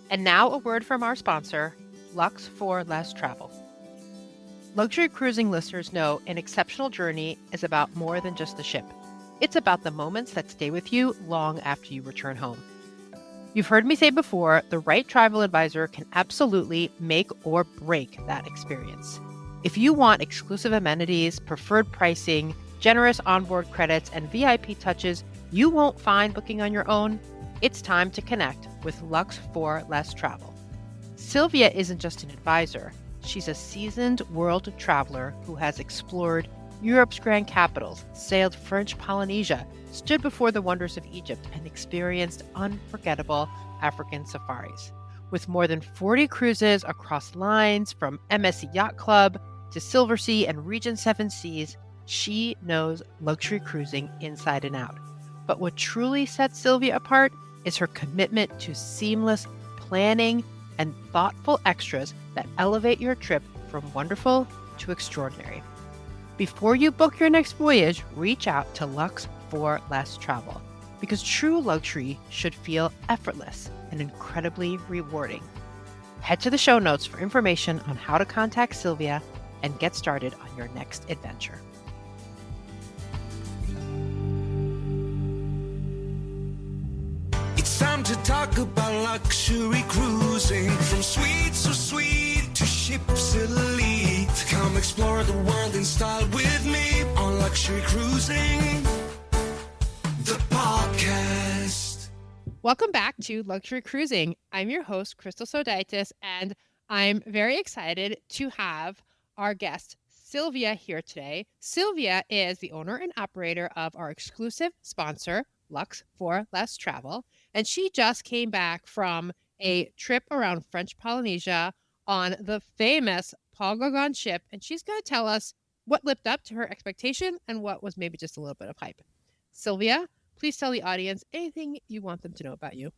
And now a word from our sponsor, Luxe for Less Travel. Luxury cruising listeners know an exceptional journey is about more than just the ship. It's about the moments that stay with you long after you return home. You've heard me say before, the right travel advisor can absolutely make or break that experience. If you want exclusive amenities, preferred pricing, generous onboard credits, and VIP touches you won't find booking on your own, it's time to connect with Luxe for Less Travel. Sylvia isn't just an advisor. She's a seasoned world traveler who has explored Europe's grand capitals, sailed French Polynesia, stood before the wonders of Egypt, and experienced unforgettable African safaris. With more than 40 cruises across lines from MSC Yacht Club to Silversea and Regent Seven Seas, she knows luxury cruising inside and out. But what truly sets Sylvia apart is her commitment to seamless planning and thoughtful extras that elevate your trip from wonderful to extraordinary. Before you book your next voyage, reach out to Luxe for Less Travel, because true luxury should feel effortless and incredibly rewarding. Head to the show notes for information on how to contact Sylvia and get started on your next adventure. It's time to talk about luxury cruising, from suites so sweet to ships elite. Come explore the world in style with me on Luxury Cruising, the podcast. Welcome back to Luxury Cruising. I'm your host, Krystal Sodaitis, and I'm very excited to have our guest, Sylvia, here today. Sylvia is the owner and operator of our exclusive sponsor, Luxe for Less Travel, and she just came back from a trip around French Polynesia on the famous Paul Gauguin ship, and she's going to tell us what lived up to her expectation and what was maybe just a little bit of hype. Sylvia, please tell the audience anything you want them to know about you.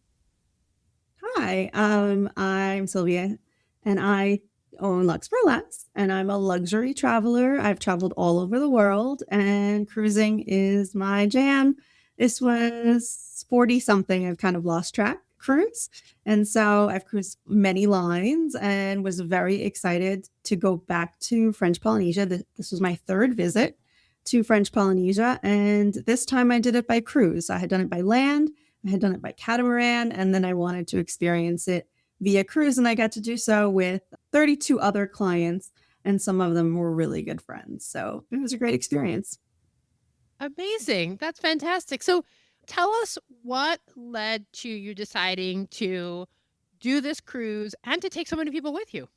Hi, I'm Sylvia, and I own Luxe for Less, and I'm a luxury traveler. I've traveled all over the world, and cruising is my jam. This was 40-something. I've kind of lost track cruise, and so I've cruised many lines and was very excited to go back to French Polynesia. This was my third visit to French Polynesia, and this time I did it by cruise. I had done it by land, I had done it by catamaran, and then I wanted to experience it via cruise, and I got to do so with 32 other clients, and some of them were really good friends. So it was a great experience. Amazing. That's fantastic. So tell us what led to you deciding to do this cruise and to take so many people with you.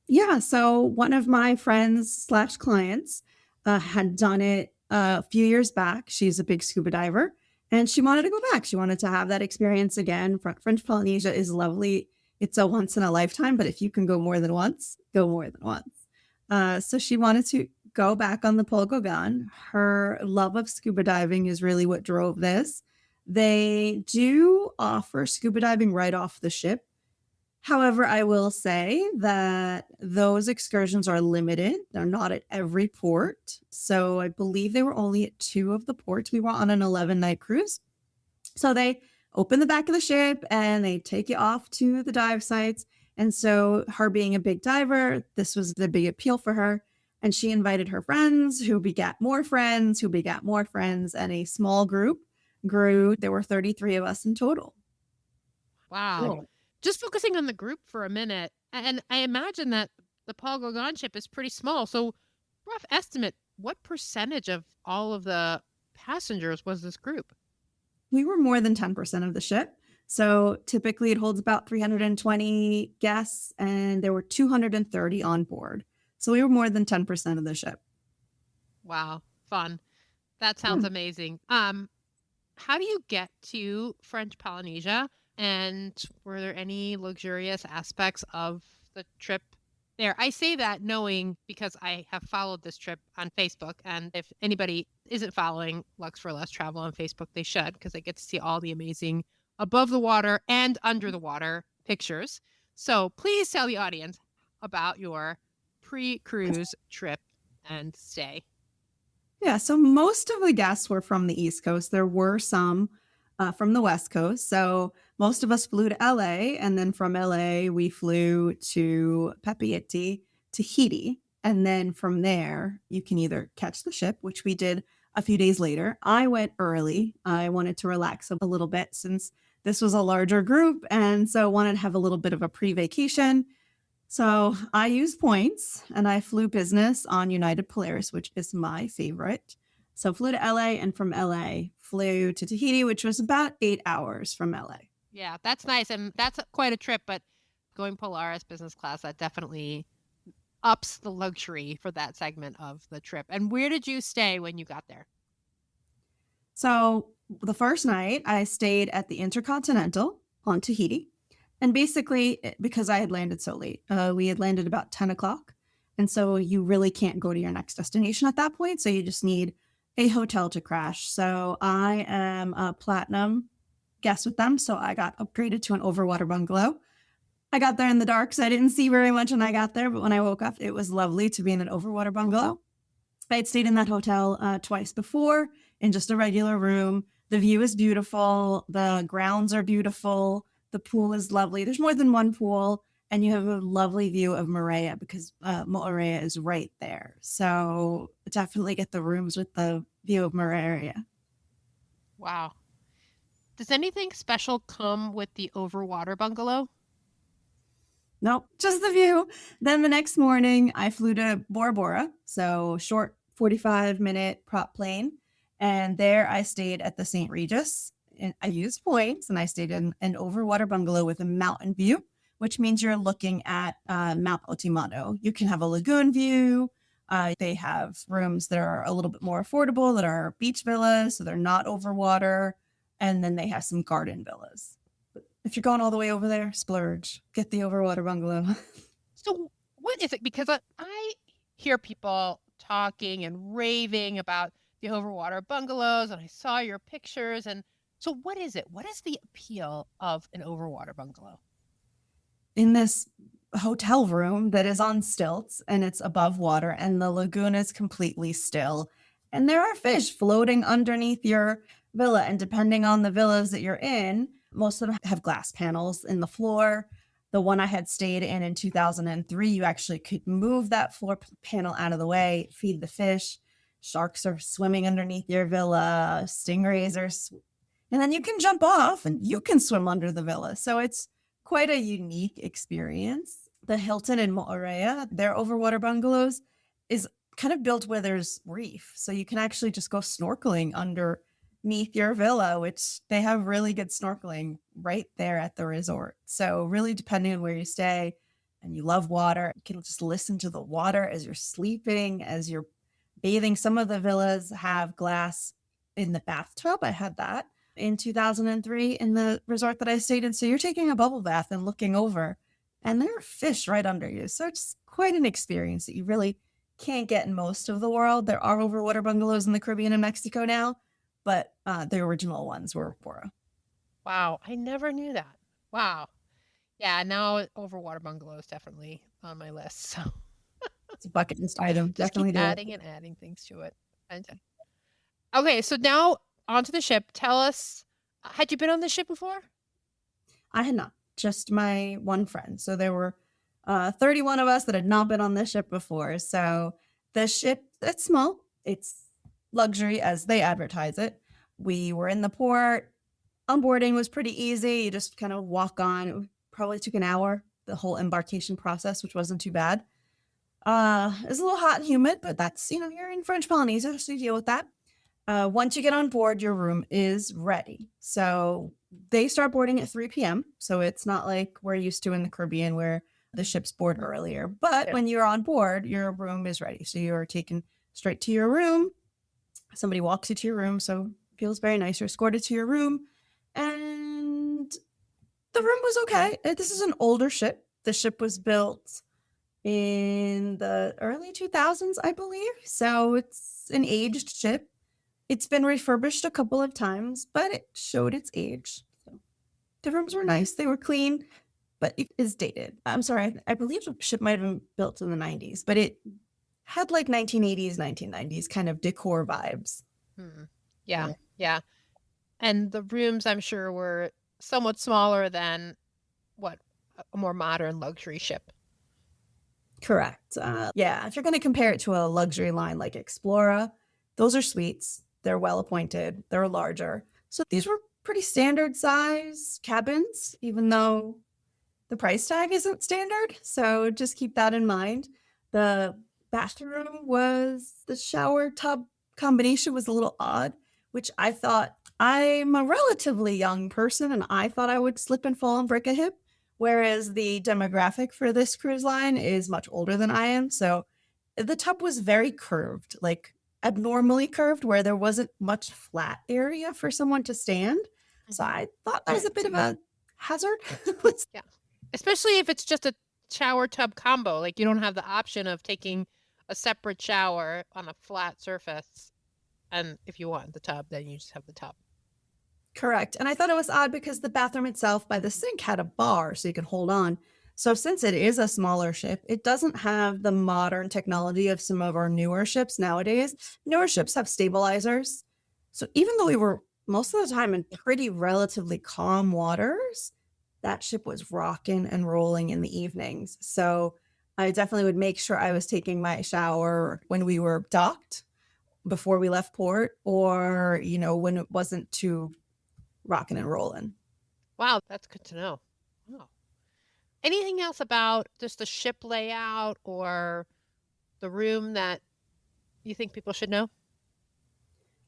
Yeah, so one of my friends / clients had done it a few years back. She's a big scuba diver, and she wanted to go back. She wanted to have that experience again. French Polynesia is lovely. It's a once in a lifetime, but if you can go more than once, go more than once. So she wanted to go back on the Paul Gauguin. Her love of scuba diving is really what drove this. They do offer scuba diving right off the ship. However, I will say that those excursions are limited. They're not at every port. So I believe they were only at 2 of the ports. We were on an 11-night cruise. So they open the back of the ship and they take you off to the dive sites. And so her being a big diver, this was the big appeal for her. And she invited her friends who begat more friends, who begat more friends, and a small group grew. There were 33 of us in total. Wow. Cool. Just focusing on the group for a minute, and I imagine that the Paul Gauguin ship is pretty small. So rough estimate, what percentage of all of the passengers was this group? We were more than 10% of the ship. So typically it holds about 320 guests, and there were 230 on board. So we were more than 10% of the ship. Wow, fun. That sounds amazing. How do you get to French Polynesia? And were there any luxurious aspects of the trip there? I say that knowing because I have followed this trip on Facebook. And if anybody isn't following Luxe for Less Travel on Facebook, they should, because they get to see all the amazing above the water and under the water pictures. So please tell the audience about your pre-cruise trip and stay. Yeah, so most of the guests were from the East Coast. There were some from the West Coast. So most of us flew to LA, and then from LA, we flew to Papeete, Tahiti. And then from there, you can either catch the ship, which we did a few days later. I went early. I wanted to relax a little bit since this was a larger group, and so wanted to have a little bit of a pre-vacation. So I used points, and I flew business on United Polaris, which is my favorite. So flew to LA, and from LA flew to Tahiti, which was about 8 hours from LA. Yeah, that's nice. And that's quite a trip, but going Polaris business class, that definitely ups the luxury for that segment of the trip. And where did you stay when you got there? So the first night I stayed at the InterContinental on Tahiti. And basically, because I had landed so late, we had landed about 10 o'clock. And so you really can't go to your next destination at that point. So you just need a hotel to crash. So I am a platinum guest with them. So I got upgraded to an overwater bungalow. I got there in the dark, so I didn't see very much when I got there. But when I woke up, it was lovely to be in an overwater bungalow. I had stayed in that hotel twice before in just a regular room. The view is beautiful. The grounds are beautiful. The pool is lovely. There's more than one pool, and you have a lovely view of Moorea because Moorea is right there. So definitely get the rooms with the view of Moorea. Wow. Does anything special come with the overwater bungalow? Nope, just the view. Then the next morning, I flew to Bora Bora, so short 45-minute prop plane. And there I stayed at the St. Regis. And I used points, and I stayed in an overwater bungalow with a mountain view, which means you're looking at Mount Otimano. You can have a lagoon view. They have rooms that are a little bit more affordable that are beach villas, so they're not overwater. And then they have some garden villas. If you're going all the way over there, splurge. Get the overwater bungalow. So what is it? Because I hear people talking and raving about the overwater bungalows, and I saw your pictures. And so what is it? What is the appeal of an overwater bungalow? In this hotel room that is on stilts, and it's above water, and the lagoon is completely still. And there are fish floating underneath your villa. And depending on the villas that you're in, most of them have glass panels in the floor. The one I had stayed in 2003, you actually could move that floor panel out of the way, feed the fish. Sharks are swimming underneath your villa, stingrays and then you can jump off and you can swim under the villa. So it's quite a unique experience. The Hilton in Moorea, their overwater bungalows, is kind of built where there's reef. So you can actually just go snorkeling underneath your villa, which they have really good snorkeling right there at the resort. So really depending on where you stay and you love water, you can just listen to the water as you're sleeping, as you're bathing. Some of the villas have glass in the bathtub. I had that in 2003 in the resort that I stayed in. So you're taking a bubble bath and looking over, and there are fish right under you. So it's quite an experience that you really can't get in most of the world. There are overwater bungalows in the Caribbean and Mexico now, but the original ones were Bora. Wow, I never knew that. Wow. Yeah, now overwater bungalow is definitely on my list. So It's a bucket list item. just Definitely keep do it. adding and adding things to it. Okay, so now onto the ship. Tell us, had you been on the ship before? I had not, just my one friend. So there were 31 of us that had not been on this ship before. So the ship, it's small. It's luxury as they advertise it. We were in the port. Onboarding was pretty easy. You just kind of walk on. It probably took an hour, the whole embarkation process, which wasn't too bad. It's a little hot and humid, but that's, you're in French Polynesia, so you deal with that. Once you get on board, your room is ready. So they start boarding at 3 p.m. So it's not like we're used to in the Caribbean where the ships board earlier. But when you're on board, your room is ready. So you're taken straight to your room. Somebody walks you to your room. So it feels very nice. You're escorted to your room. And the room was okay. This is an older ship. The ship was built in the early 2000s, I believe. So it's an aged ship. It's been refurbished a couple of times, but it showed its age. So the rooms were nice. They were clean, but it is dated. I'm sorry. I believe the ship might have been built in the 90s, but it had like 1980s, 1990s kind of decor vibes. Yeah. And the rooms, I'm sure, were somewhat smaller than what a more modern luxury ship. Correct. Yeah, if you're going to compare it to a luxury line like Explora, those are suites. They're well appointed. They're larger. So these were pretty standard size cabins, even though the price tag isn't standard. So just keep that in mind. The bathroom was the shower tub combination was a little odd, which I thought I'm a relatively young person and I thought I would slip and fall and break a hip. Whereas the demographic for this cruise line is much older than I am. So the tub was very curved, like abnormally curved, where there wasn't much flat area for someone to stand. So I thought that was a bit of a hazard. Yeah. Especially if it's just a shower tub combo. Like you don't have the option of taking a separate shower on a flat surface. And if you want the tub, then you just have the tub. Correct. And I thought it was odd because the bathroom itself by the sink had a bar so you could hold on. So since it is a smaller ship, it doesn't have the modern technology of some of our newer ships nowadays. Newer ships have stabilizers. So even though we were most of the time in pretty relatively calm waters, that ship was rocking and rolling in the evenings. So I definitely would make sure I was taking my shower when we were docked before we left port, or, when it wasn't too rocking and rolling. Wow, that's good to know. Wow. Anything else about just the ship layout or the room that you think people should know?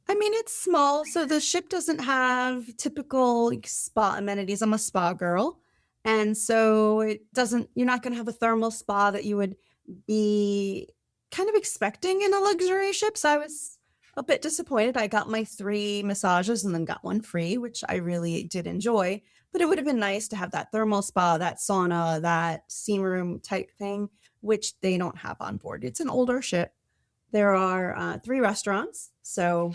I mean, it's small, so the ship doesn't have typical spa amenities. I'm a spa girl. And so you're not going to have a thermal spa that you would be kind of expecting in a luxury ship. So I was a bit disappointed. I got my 3 massages and then got one free, which I really did enjoy. But it would have been nice to have that thermal spa, that sauna, that steam room type thing, which they don't have on board. It's an older ship. There are 3 restaurants. So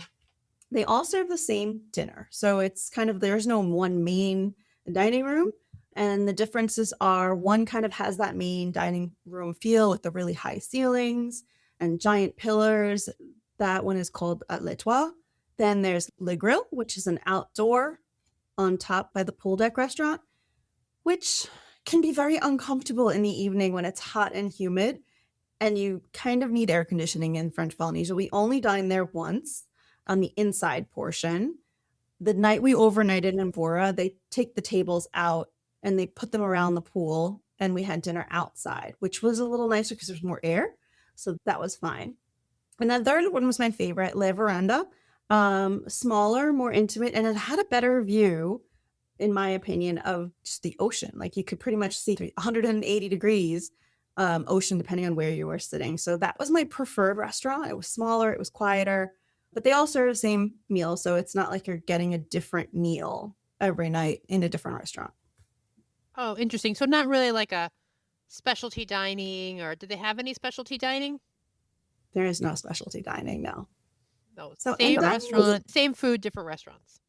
they all serve the same dinner. So it's kind of, there's no one main dining room. And the differences are one kind of has that main dining room feel with the really high ceilings and giant pillars. That one is called L'Etoile. Then there's Le Grill, which is an outdoor on top by the pool deck restaurant, which can be very uncomfortable in the evening when it's hot and humid. And you kind of need air conditioning in French Polynesia. We only dined there once on the inside portion. The night we overnighted in Bora, they take the tables out and they put them around the pool, and we had dinner outside, which was a little nicer because there's more air. So that was fine. And the third one was my favorite, La Veranda. Smaller, more intimate, and it had a better view, in my opinion, of just the ocean. Like you could pretty much see 180 degrees ocean depending on where you were sitting. So that was my preferred restaurant. It was smaller, it was quieter, but they all serve the same meal. So it's not like you're getting a different meal every night in a different restaurant. Oh, interesting. So not really like a specialty dining, or did they have any specialty dining? There is no specialty dining, no. No. So Same restaurant, same food, different restaurants.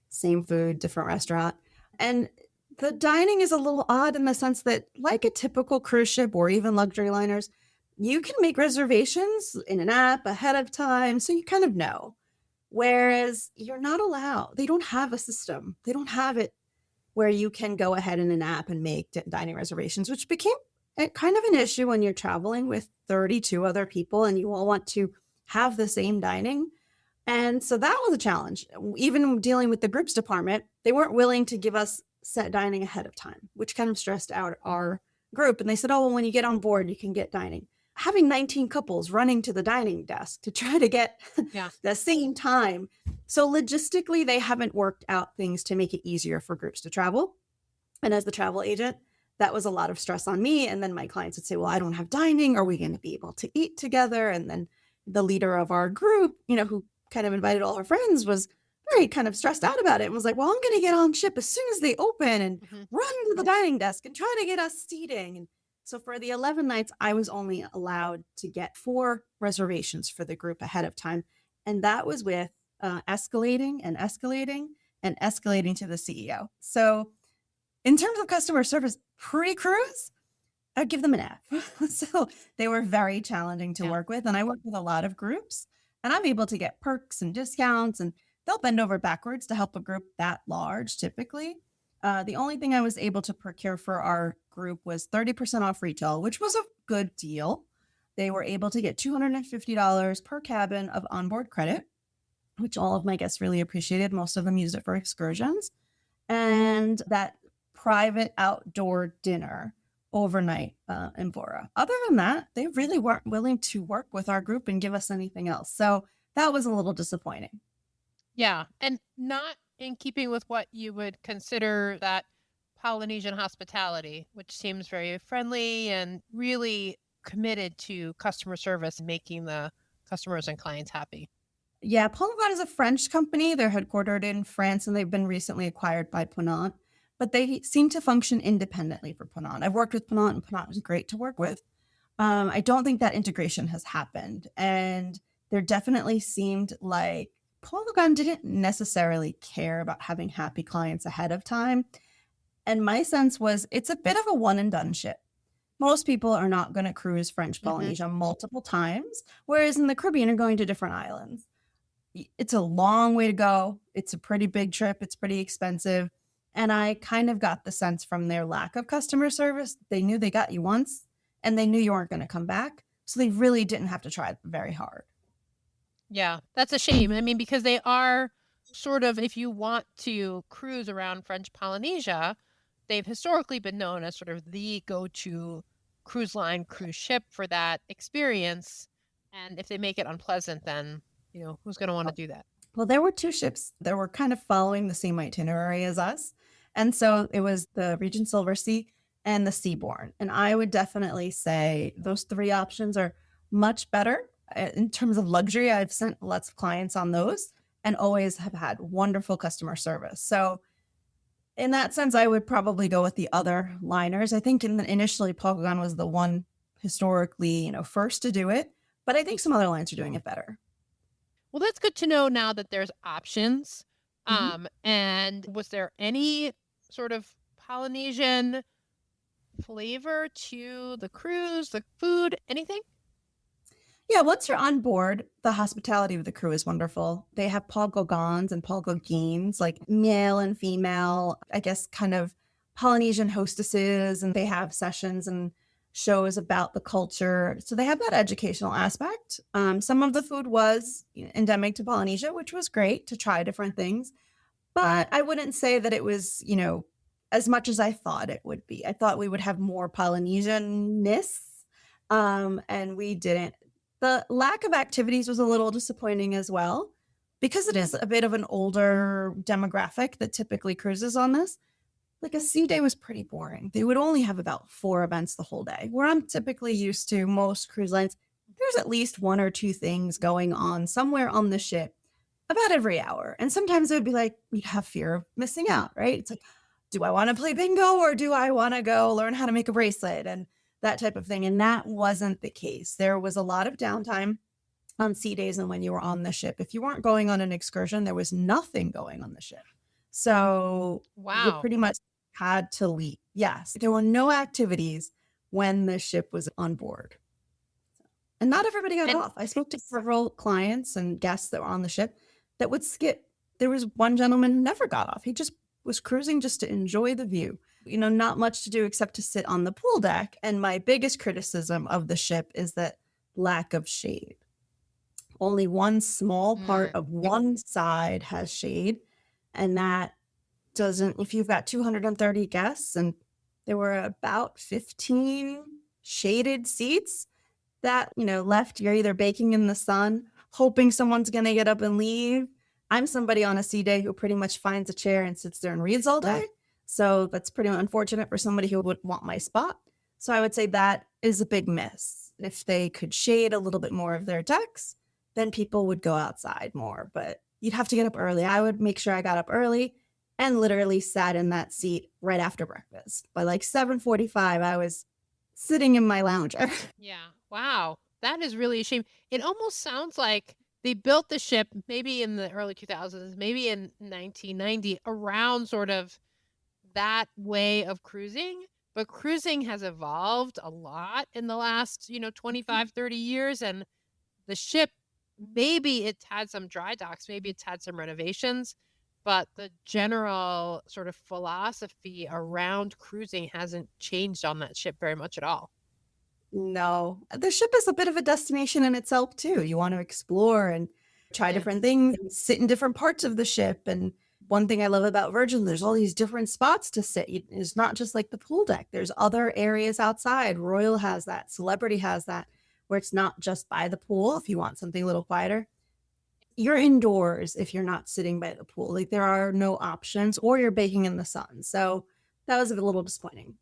Same food, different restaurant. And the dining is a little odd in the sense that, like a typical cruise ship or even luxury liners, you can make reservations in an app ahead of time, so you kind of know. Whereas you're not allowed. They don't have a system. They don't have it where you can go ahead in an app and make dining reservations, which became kind of an issue when you're traveling with 32 other people and you all want to have the same dining. And so that was a challenge. Even dealing with the groups department, they weren't willing to give us set dining ahead of time, which kind of stressed out our group. And they said, oh, well, when you get on board, you can get dining. Having 19 couples running to the dining desk to try to get the same time. So logistically, they haven't worked out things to make it easier for groups to travel. And as the travel agent, that was a lot of stress on me. And then my clients would say, well, I don't have dining. Are we going to be able to eat together? And then the leader of our group, who kind of invited all her friends, was very kind of stressed out about it and was like, well, I'm going to get on ship as soon as they open and run to the dining desk and try to get us seating. And so for the 11 nights, I was only allowed to get 4 reservations for the group ahead of time. And that was with escalating and escalating and escalating to the CEO. So in terms of customer service pre-cruise, I'd give them an F. So they were very challenging to work with. And I work with a lot of groups, and I'm able to get perks and discounts, and they'll bend over backwards to help a group that large typically. The only thing I was able to procure for our group was 30% off retail, which was a good deal. They were able to get $250 per cabin of onboard credit, which all of my guests really appreciated. Most of them used it for excursions. And that private outdoor dinner overnight in Bora. Other than that, they really weren't willing to work with our group and give us anything else. So that was a little disappointing. Yeah, and not in keeping with what you would consider that Polynesian hospitality, which seems very friendly and really committed to customer service and making the customers and clients happy. Yeah, Paul Gauguin is a French company. They're headquartered in France and they've been recently acquired by Ponant, but they seem to function independently for Ponant. I've worked with Ponant and Ponant was great to work with. I don't think that integration has happened. And there definitely seemed like Paul Gauguin didn't necessarily care about having happy clients ahead of time. And my sense was it's a bit of a one and done ship. Most people are not going to cruise French Polynesia multiple times, whereas in the Caribbean are going to different islands. It's a long way to go. It's a pretty big trip. It's pretty expensive. And I kind of got the sense from their lack of customer service, they knew they got you once and they knew you weren't going to come back. So they really didn't have to try very hard. Yeah, that's a shame. I mean, because they are sort of, if you want to cruise around French Polynesia, they've historically been known as sort of the go-to cruise line, cruise ship for that experience. And if they make it unpleasant, then, who's going to want to do that? Well, there were two ships that were kind of following the same itinerary as us. And so it was the Regent Silversea and the Seabourn. And I would definitely say those three options are much better. In terms of luxury, I've sent lots of clients on those and always have had wonderful customer service. So in that sense, I would probably go with the other liners. I think initially Paul Gauguin was the one historically, first to do it, but I think some other lines are doing it better. Well, that's good to know now that there's options. And was there any sort of Polynesian flavor to the cruise, the food, anything? Yeah, once you're on board, the hospitality of the crew is wonderful. They have Paul Gauguins and Paul Gauguins, like male and female, I guess, kind of Polynesian hostesses, and they have sessions and shows about the culture. So they have that educational aspect. Some of the food was endemic to Polynesia, which was great to try different things. But I wouldn't say that it was, as much as I thought it would be. I thought we would have more Polynesian-ness, and we didn't. The lack of activities was a little disappointing as well, because it is a bit of an older demographic that typically cruises on this. Like a sea day was pretty boring. They would only have about 4 events the whole day, where I'm typically used to most cruise lines. There's at least 1 or 2 things going on somewhere on the ship about every hour. And sometimes it would be like, you'd have fear of missing out, right? It's like, do I want to play bingo or do I want to go learn how to make a bracelet and that type of thing? And that wasn't the case. There was a lot of downtime on sea days and when you were on the ship. If you weren't going on an excursion, there was nothing going on the ship. So you pretty much had to leave. Yes, there were no activities when the ship was on board. And not everybody got off. I spoke to several clients and guests that were on the ship that would skip. There was one gentleman who never got off. He just was cruising just to enjoy the view. Not much to do except to sit on the pool deck. And my biggest criticism of the ship is that lack of shade. Only one small part of one side has shade. And that doesn't, if you've got 230 guests and there were about 15 shaded seats that, left, you're either baking in the sun, hoping someone's going to get up and leave. I'm somebody on a sea day who pretty much finds a chair and sits there and reads all day. So that's pretty unfortunate for somebody who would want my spot. So I would say that is a big miss. If they could shade a little bit more of their decks, then people would go outside more. But you'd have to get up early. I would make sure I got up early and literally sat in that seat right after breakfast. By like 7:45, I was sitting in my lounger. Yeah. Wow. That is really a shame. It almost sounds like they built the ship maybe in the early 2000s, maybe in 1990, around sort of that way of cruising. But cruising has evolved a lot in the last, 25, 30 years. And the ship, maybe it's had some dry docks, maybe it's had some renovations, but the general sort of philosophy around cruising hasn't changed on that ship very much at all. No, the ship is a bit of a destination in itself too. You want to explore and try Yeah. different things, and sit in different parts of the ship. And one thing I love about Virgin, there's all these different spots to sit. It's not just like the pool deck. There's other areas outside. Royal has that, Celebrity has that, where it's not just by the pool if you want something a little quieter. You're indoors if you're not sitting by the pool. Like there are no options, or you're baking in the sun. So that was a little disappointing.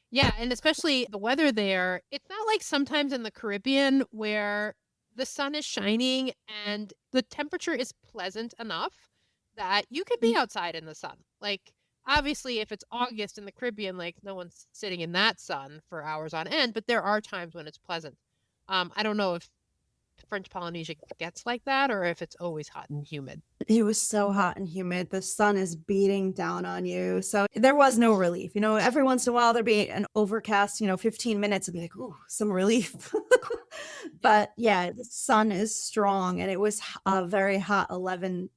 Yeah, and especially the weather there, it's not like sometimes in the Caribbean where the sun is shining and the temperature is pleasant enough that you could be outside in the sun. Like, obviously, if it's August in the Caribbean, like no one's sitting in that sun for hours on end, but there are times when it's pleasant. I don't know if French Polynesia gets like that or if it's always hot and humid. It was so hot and humid. The sun is beating down on you. So there was no relief. Every once in a while there'd be an overcast, 15 minutes and be like, "Ooh, some relief." But yeah, the sun is strong, and it was a very hot 11,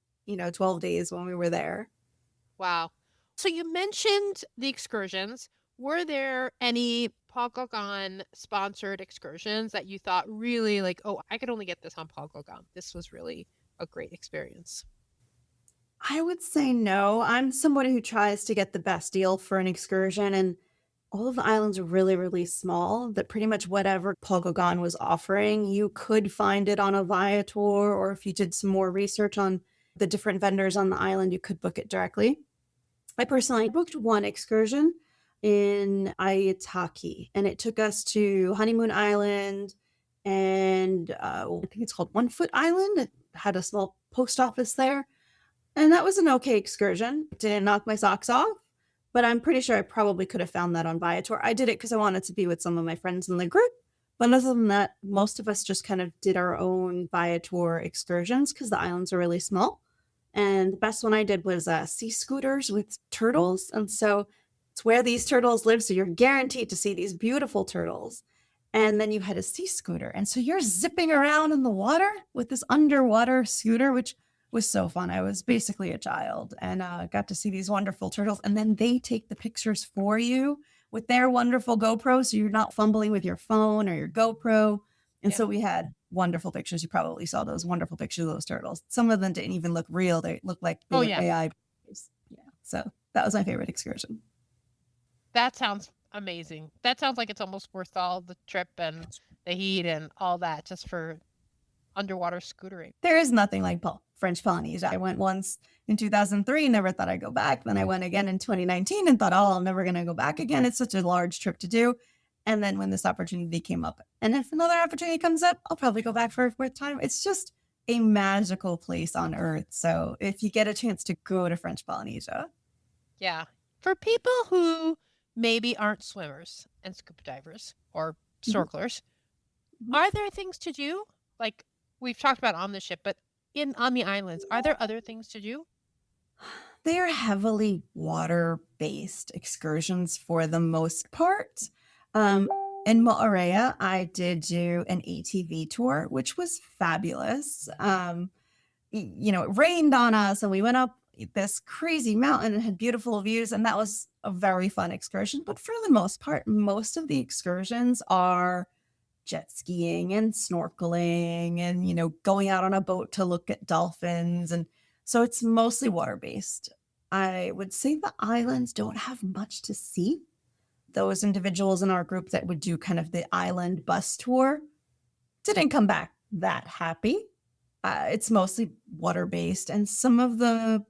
12 days when we were there. Wow. So you mentioned the excursions. Were there any Paul Gauguin sponsored excursions that you thought really like, oh, I could only get this on Paul Gauguin? This was really a great experience. I would say no. I'm somebody who tries to get the best deal for an excursion, and all of the islands are really, really small, that pretty much whatever Paul Gauguin was offering, you could find it on a Viator, or if you did some more research on the different vendors on the island, you could book it directly. I personally booked one excursion in Aitaki, and it took us to Honeymoon Island and I think it's called One Foot Island. It had a small post office there. And that was an okay excursion. Didn't knock my socks off, but I'm pretty sure I probably could have found that on Viator. I did it because I wanted to be with some of my friends in the group. But other than that, most of us just kind of did our own Viator excursions because the islands are really small. And the best one I did was sea scooters with turtles. And so it's where these turtles live. So you're guaranteed to see these beautiful turtles. And then you had a sea scooter. And so you're zipping around in the water with this underwater scooter, which was so fun. I was basically a child and got to see these wonderful turtles. And then they take the pictures for you with their wonderful GoPro. So you're not fumbling with your phone or your GoPro. And so we had wonderful pictures. You probably saw those wonderful pictures of those turtles. Some of them didn't even look real. They looked like they were AI. Yeah. So that was my favorite excursion. That sounds amazing. That sounds like it's almost worth all the trip and the heat and all that just for underwater scootering. There is nothing like French Polynesia. I went once in 2003, never thought I'd go back. Then I went again in 2019 and thought, oh, I'm never going to go back again. It's such a large trip to do. And then when this opportunity came up, and if another opportunity comes up, I'll probably go back for a fourth time. It's just a magical place on Earth. So if you get a chance to go to French Polynesia. Yeah. For people who maybe aren't swimmers and scuba divers or snorkelers, are there things to do? Like we've talked about on the ship, but on the islands, are there other things to do? They are heavily water-based excursions for the most part. In Moorea, I did do an ATV tour, which was fabulous. It rained on us and we went up this crazy mountain and had beautiful views, and that was a very fun excursion. But for the most part, most of the excursions are jet skiing and snorkeling and, going out on a boat to look at dolphins. And so it's mostly water-based. I would say the islands don't have much to see. Those individuals in our group that would do kind of the island bus tour didn't come back that happy. It's mostly water-based, and some of the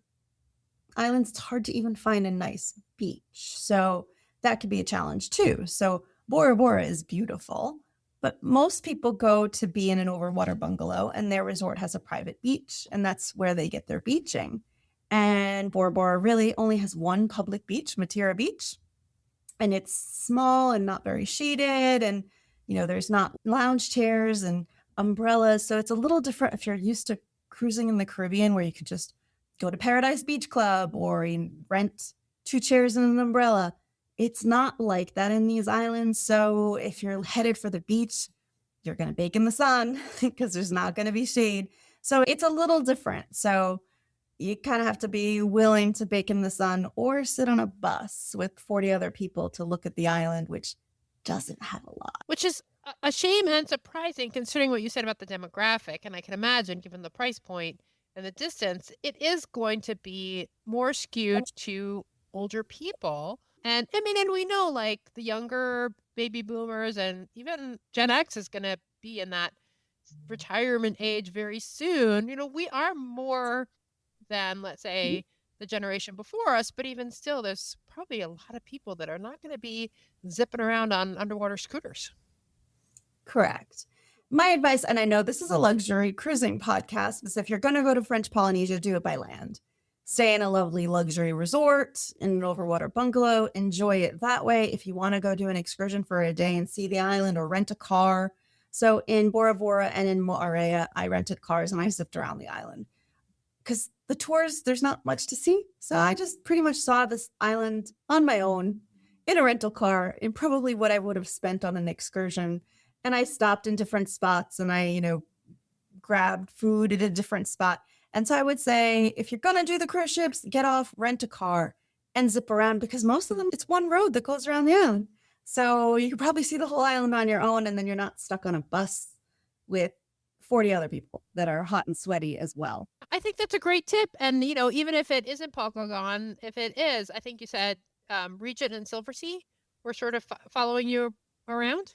islands, it's hard to even find a nice beach. So that could be a challenge too. So Bora Bora is beautiful, but most people go to be in an overwater bungalow, and their resort has a private beach, and that's where they get their beaching. And Bora Bora really only has one public beach, Matira Beach, and it's small and not very shaded, and there's not lounge chairs and umbrellas. So it's a little different if you're used to cruising in the Caribbean, where you could just go to Paradise Beach Club or you rent 2 chairs and an umbrella. It's not like that in these islands. So if you're headed for the beach, you're going to bake in the sun because there's not going to be shade. So it's a little different. So you kind of have to be willing to bake in the sun or sit on a bus with 40 other people to look at the island, which doesn't have a lot. Which is a shame and surprising considering what you said about the demographic. And I can imagine, given the price point and the distance, it is going to be more skewed to older people. And I mean, and we know like the younger baby boomers and even Gen X is going to be in that retirement age very soon. We are more than, let's say, the generation before us, but even still, there's probably a lot of people that are not going to be zipping around on underwater scooters. Correct. My advice, and I know this is a luxury cruising podcast, is if you're going to go to French Polynesia, do it by land. Stay in a lovely luxury resort in an overwater bungalow. Enjoy it that way. If you want to go do an excursion for a day and see the island or rent a car. So in Bora Bora and in Mo'area, I rented cars and I zipped around the island. Because the tours, there's not much to see. So I just pretty much saw this island on my own in a rental car in probably what I would have spent on an excursion. And I stopped in different spots and I, grabbed food at a different spot. And so I would say, if you're going to do the cruise ships, get off, rent a car and zip around, because most of them, it's one road that goes around the island. So you could probably see the whole island on your own, and then you're not stuck on a bus with 40 other people that are hot and sweaty as well. I think that's a great tip. And, even if it isn't Paul Gauguin, if it is, I think you said Regent and Silversea were sort of following you around.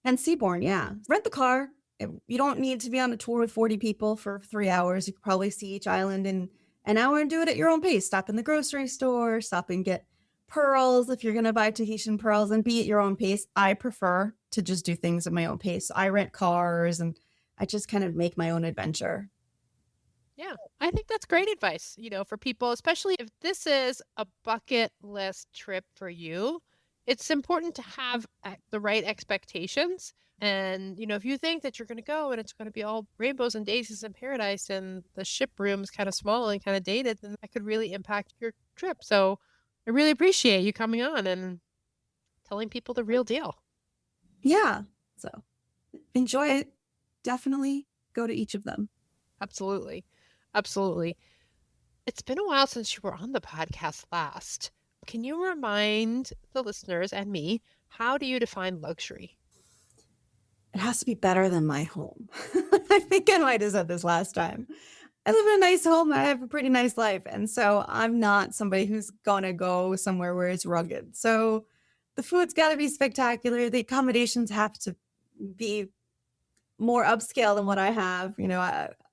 And Seabourn, yeah. Rent the car. You don't need to be on a tour with 40 people for 3 hours. You could probably see each island in an hour and do it at your own pace. Stop in the grocery store, stop and get pearls if you're going to buy Tahitian pearls, and be at your own pace. I prefer to just do things at my own pace. I rent cars and I just kind of make my own adventure. Yeah, I think that's great advice, for people, especially if this is a bucket list trip for you. It's important to have the right expectations. And, if you think that you're going to go and it's going to be all rainbows and daisies and paradise and the ship room's kind of small and kind of dated, then that could really impact your trip. So I really appreciate you coming on and telling people the real deal. Yeah. So enjoy it. Definitely go to each of them. Absolutely. Absolutely. It's been a while since you were on the podcast last. Can you remind the listeners and me, how do you define luxury? It has to be better than my home. I think I might have said this last time. I live in a nice home. I have a pretty nice life. And so I'm not somebody who's going to go somewhere where it's rugged. So the food's got to be spectacular. The accommodations have to be more upscale than what I have,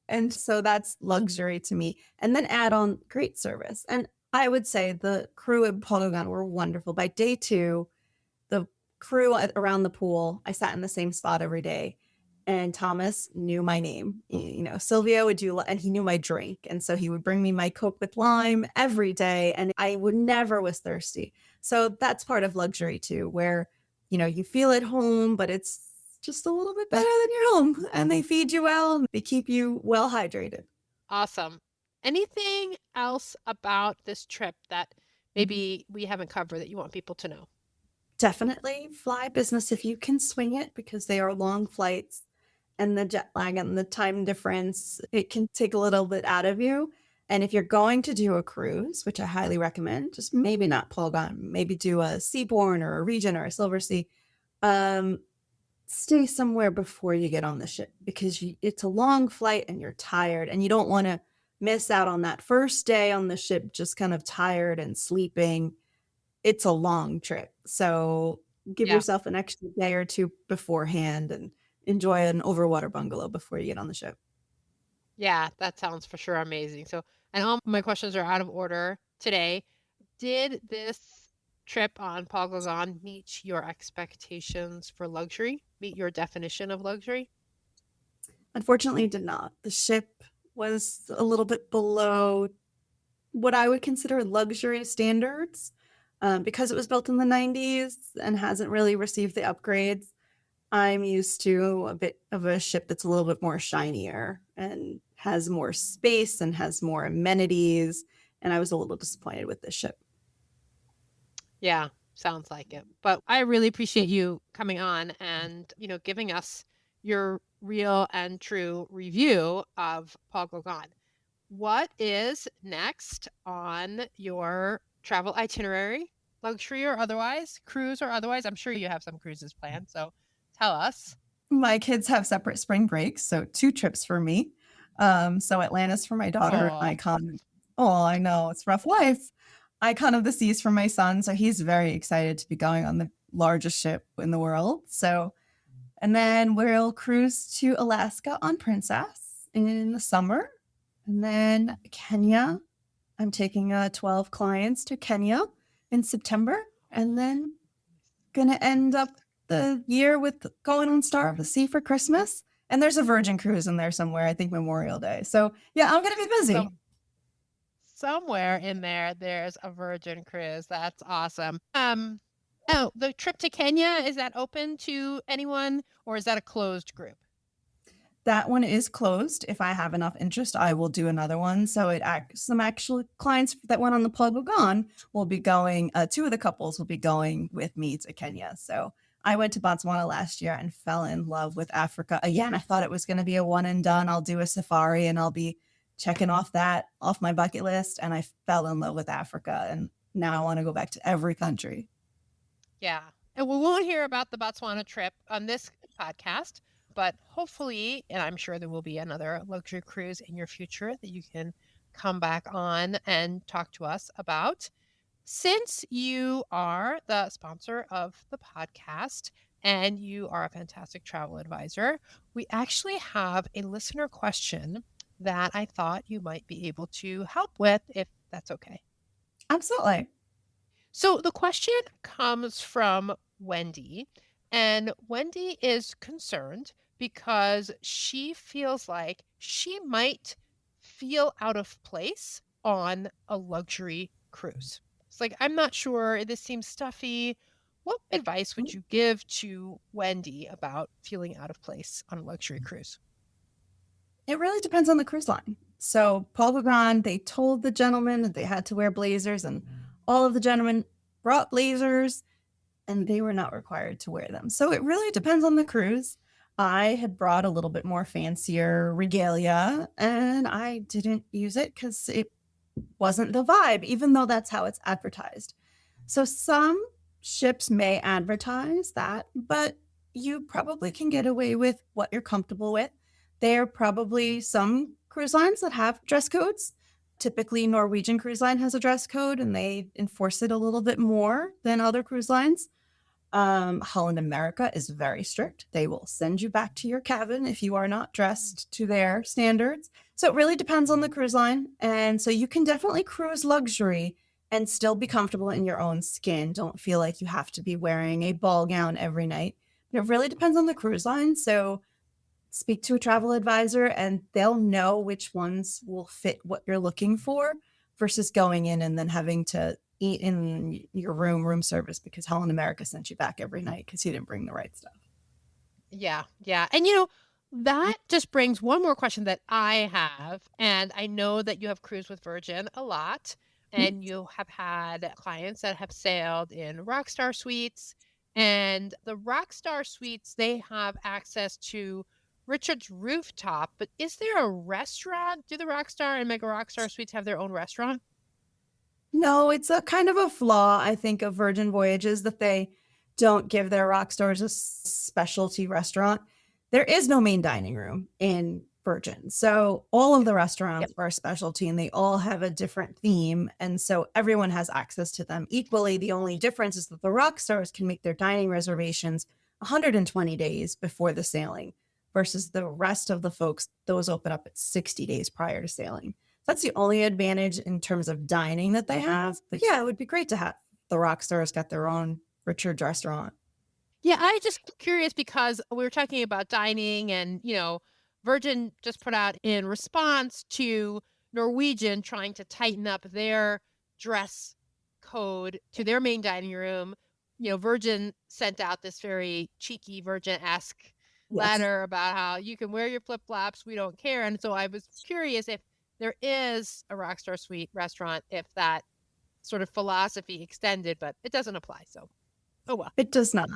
and so that's luxury to me. And then add on great service. And I would say the crew at Paul Gauguin were wonderful. By day 2, the crew around the pool, I sat in the same spot every day. And Thomas knew my name. Sylvia would do, and he knew my drink. And so he would bring me my Coke with lime every day. And I would never was thirsty. So that's part of luxury too, where, you feel at home, but it's just a little bit better than your home. And they feed you well. And they keep you well hydrated. Awesome. Anything else about this trip that maybe we haven't covered that you want people to know? Definitely fly business if you can swing it, because they are long flights. And the jet lag and the time difference, it can take a little bit out of you. And if you're going to do a cruise, which I highly recommend, just maybe not Paul Gauguin, maybe do a Seabourn or a Regent or a Silversea, stay somewhere before you get on the ship, because it's a long flight and you're tired and you don't want to miss out on that first day on the ship just kind of tired and sleeping. It's a long trip. So give yourself an extra day or two beforehand and enjoy an overwater bungalow before you get on the ship. Yeah, that sounds for sure amazing. So, and all my questions are out of order today. Did this trip on Paul Gauguin meet your expectations for luxury? Meet your definition of luxury? Unfortunately, it did not. The ship was a little bit below what I would consider luxury standards, because it was built in the 90s and hasn't really received the upgrades. I'm used to a bit of a ship that's a little bit more shinier and has more space and has more amenities. And I was a little disappointed with this ship. Yeah, sounds like it. But I really appreciate you coming on and, giving us your real and true review of Paul Gauguin. what is next on your travel itinerary, luxury or otherwise, cruise or otherwise? I'm sure you have some cruises planned, so tell us. My kids have separate spring breaks, so 2 trips for me. So Atlantis for my daughter, Oh, Icon. Oh, I know, it's rough life. Icon of the Seas for my son, so he's very excited to be going on the largest ship in the world. So, and then we'll cruise to Alaska on Princess in the summer. And then Kenya. I'm taking 12 clients to Kenya in September, and then gonna end up the year with going on Star of the Sea for Christmas. And there's a Virgin cruise in there somewhere, I think Memorial Day. So yeah, I'm gonna be busy. so somewhere in there, there's a Virgin cruise. That's awesome. Oh, the trip to Kenya, is that open to anyone or is that a closed group? That one is closed. If I have enough interest, I will do another one. So some actual clients that went on the Paul Gauguin will be going. 2 of the couples will be going with me to Kenya. So I went to Botswana last year and fell in love with Africa again. I thought it was going to be a one and done. I'll do a safari and I'll be checking off my bucket list. And I fell in love with Africa, and now I want to go back to every country. Yeah. And we won't hear about the Botswana trip on this podcast, but hopefully, and I'm sure there will be another luxury cruise in your future that you can come back on and talk to us about. Since you are the sponsor of the podcast and you are a fantastic travel advisor, we actually have a listener question that I thought you might be able to help with, if that's okay. Absolutely. So the question comes from Wendy, and Wendy is concerned because she feels like she might feel out of place on a luxury cruise. It's like, I'm not sure, this seems stuffy. What advice would you give to Wendy about feeling out of place on a luxury cruise? It really depends on the cruise line. So Paul Gauguin, they told the gentlemen that they had to wear blazers, and all of the gentlemen brought blazers, and they were not required to wear them. So it really depends on the cruise. I had brought a little bit more fancier regalia, and I didn't use it because it wasn't the vibe, even though that's how it's advertised. So some ships may advertise that, but you probably can get away with what you're comfortable with. There are probably some cruise lines that have dress codes. Typically, Norwegian Cruise Line has a dress code, and they enforce it a little bit more than other cruise lines. Holland America is very strict. They will send you back to your cabin if you are not dressed to their standards. So it really depends on the cruise line. And so you can definitely cruise luxury and still be comfortable in your own skin. Don't feel like you have to be wearing a ball gown every night. But it really depends on the cruise line. So speak to a travel advisor and they'll know which ones will fit what you're looking for versus going in and then having to eat in your room service because Holland America sent you back every night because you didn't bring the right stuff. Yeah, yeah. And that just brings one more question that I have. And I know that you have cruised with Virgin a lot, and you have had clients that have sailed in Rockstar Suites. And the Rockstar Suites, they have access to Richard's rooftop. But is there a restaurant? Do the Rockstar and Mega Rockstar Suites have their own restaurant? No, it's a kind of a flaw, I think, of Virgin Voyages that they don't give their rock stars a specialty restaurant. There is no main dining room in Virgin. So all of the restaurants are a specialty and they all have a different theme. And so everyone has access to them equally. The only difference is that the rock stars can make their dining reservations 120 days before the sailing versus the rest of the folks, those open up at 60 days prior to sailing. That's the only advantage in terms of dining that they have. But yeah, it would be great to have the rock stars got their own Richard restaurant. Yeah, I just curious because we were talking about dining and, Virgin just put out in response to Norwegian trying to tighten up their dress code to their main dining room. Virgin sent out this very cheeky Virgin-esque letter about how you can wear your flip-flops, we don't care. And so I was curious if there is a Rockstar Suite restaurant, if that sort of philosophy extended, but it doesn't apply. So, oh well. It does not.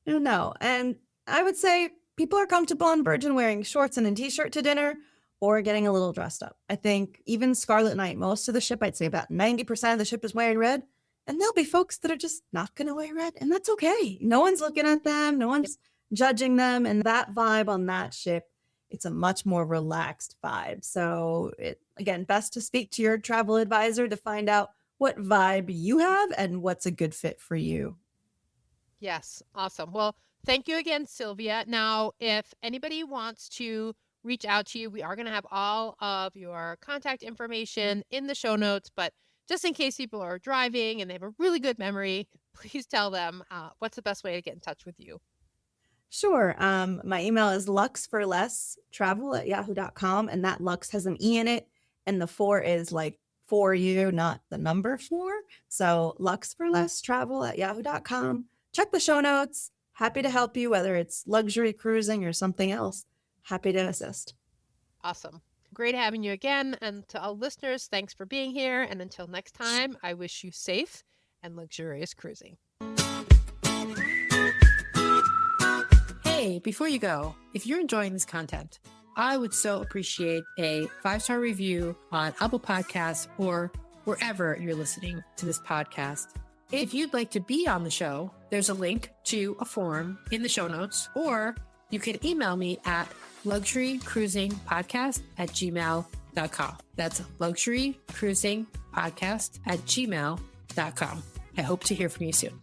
No. And I would say people are comfortable on Virgin wearing shorts and a t-shirt to dinner, or getting a little dressed up. I think even Scarlet Night, most of the ship, I'd say about 90% of the ship is wearing red. And there'll be folks that are just not going to wear red. And that's okay. No one's looking at them. No one's judging them. And that vibe on that ship, it's a much more relaxed vibe. So again, best to speak to your travel advisor to find out what vibe you have and what's a good fit for you. Yes. Awesome. Well, thank you again, Sylvia. Now, if anybody wants to reach out to you, we are going to have all of your contact information in the show notes, but just in case people are driving and they have a really good memory, please tell them what's the best way to get in touch with you. Sure. My email is luxeforlesstravel@yahoo.com, and that Luxe has an E in it, and the 4 is like for you, not the number 4. So luxeforlesstravel@yahoo.com. Check the show notes. Happy to help you, whether it's luxury cruising or something else. Happy to assist. Awesome. Great having you again. And to all listeners, thanks for being here. And until next time, I wish you safe and luxurious cruising. Hey, before you go, if you're enjoying this content, I would so appreciate a 5-star review on Apple Podcasts or wherever you're listening to this podcast. If you'd like to be on the show, there's a link to a form in the show notes, or you can email me at luxurycruisingpodcast@gmail.com. That's luxurycruisingpodcast@gmail.com. I hope to hear from you soon.